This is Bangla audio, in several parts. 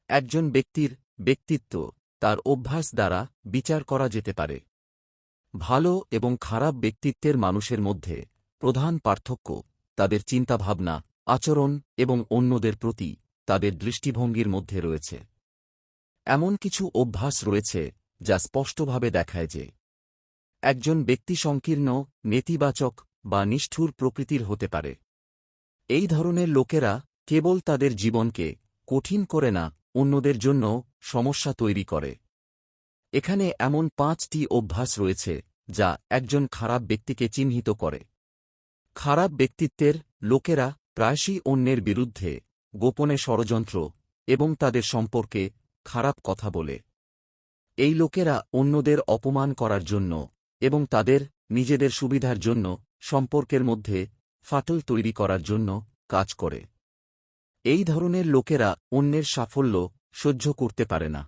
একজন ব্যক্তির ব্যক্তিত্ব তার অভ্যাস দ্বারা বিচার করা যেতে পারে। ভালো এবং খারাপ ব্যক্তিত্বের মানুষের মধ্যে প্রধান পার্থক্য তাদের চিন্তাভাবনা, আচরণ এবং অন্যদের প্রতি তাদের দৃষ্টিভঙ্গির মধ্যে রয়েছে। এমন কিছু অভ্যাস রয়েছে যা স্পষ্টভাবে দেখায় যে একজন ব্যক্তি সংকীর্ণ, নেতিবাচক বা নিষ্ঠুর প্রকৃতির হতে পারে। এই ধরনের লোকেরা কেবল তাদের জীবনকে কঠিন করে না, অন্যদের জন্য সমস্যা তৈরি করে। এখানে এমন 5টি অভ্যাস রয়েছে যা একজন খারাপ ব্যক্তিকে চিহ্নিত করে। খারাপ ব্যক্তিত্বের লোকেরা প্রায়শই অন্যের বিরুদ্ধে গোপনে ষড়যন্ত্র এবং তাদের সম্পর্কে খারাপ কথা বলে। এই লোকেরা অন্যদের অপমান করার জন্য এবং তাদের নিজেদের সুবিধার জন্য সম্পর্কের মধ্যে ফাটল তৈরি করার জন্য কাজ করে। এই ধরনের লোকেরা অন্যের সাফল্য সহ্য করতে পারে না।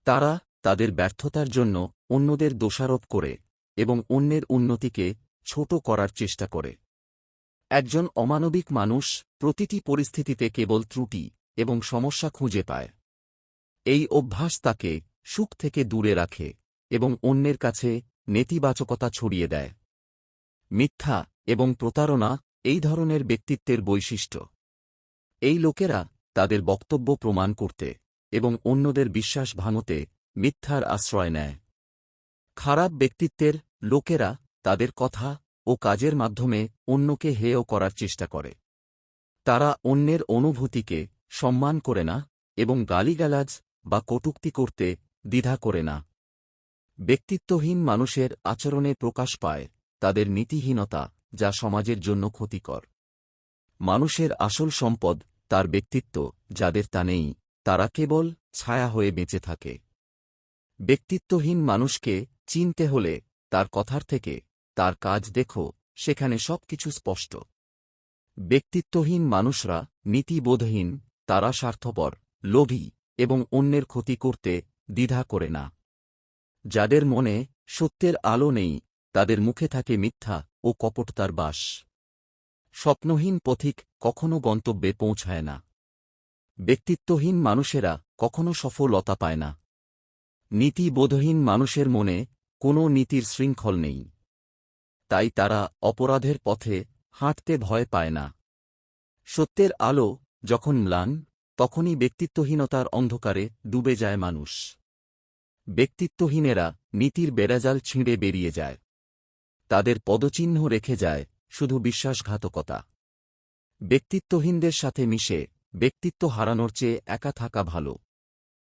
তারা তাদের ব্যর্থতার জন্য অন্যদের দোষারোপ করে এবং অন্যের উন্নতিকে ছোট করার চেষ্টা করে। একজন অমানবিক মানুষ প্রতিটি পরিস্থিতিতে কেবল ত্রুটি এবং সমস্যা খুঁজে পায়। এই অভ্যাস তাকে সুখ থেকে দূরে রাখে এবং অন্যের কাছে নেতিবাচকতা ছড়িয়ে দেয়। মিথ্যা এবং প্রতারণা এই ধরনের ব্যক্তিত্বের বৈশিষ্ট্য। এই লোকেরা তাদের বক্তব্য প্রমাণ করতে এবং অন্যদের বিশ্বাস ভাঙতে মিথ্যার আশ্রয় নেয়। খারাপ ব্যক্তিত্বের লোকেরা তাদের কথা ও কাজের মাধ্যমে অন্যকে হেয় করার চেষ্টা করে। তারা অন্যের অনুভূতিকে সম্মান করে না এবং গালিগালাজ বা কটূক্তি করতে দ্বিধা করে না। ব্যক্তিত্বহীন মানুষের আচরণে প্রকাশ পায় তাদের নীতিহীনতা, যা সমাজের জন্য ক্ষতিকর। মানুষের আসল সম্পদ তার ব্যক্তিত্ব, যাদের তা নেই তারা কেবল ছায়া হয়ে বেঁচে থাকে। ব্যক্তিত্বহীন মানুষকে চিনতে হলে তার কথার থেকে তার কাজ দেখো, সেখানে সবকিছু স্পষ্ট। ব্যক্তিত্বহীন মানুষরা নীতিবোধহীন, তারা স্বার্থপর, লোভী এবং অন্যের ক্ষতি করতে দ্বিধা করে না। যাদের মনে সত্যের আলো নেই, তাদের মুখে থাকে মিথ্যা ও কপটতার বাস। স্বপ্নহীন পথিক কখনো গন্তব্যে পৌঁছায় না। ব্যক্তিত্বহীন মানুষেরা কখনো সফলতা পায় না। নীতিবোধহীন মানুষের মনে কোনো নীতির শৃঙ্খল নেই, তাই তারা অপরাধের পথে হাঁটতে ভয় পায় না। সত্যের আলো যখন ম্লান, তখনই ব্যক্তিত্বহীনতার অন্ধকারে ডুবে যায় মানুষ। ব্যক্তিত্বহীনেরা নীতির বেড়াজাল ছিঁড়ে বেরিয়ে যায়। তাদের পদচিহ্ন রেখে যায় শুধু বিশ্বাসঘাতকতা। ব্যক্তিত্বহীনদের সাথে মিশে ব্যক্তিত্ব হারানোর চেয়ে একা থাকা ভালো।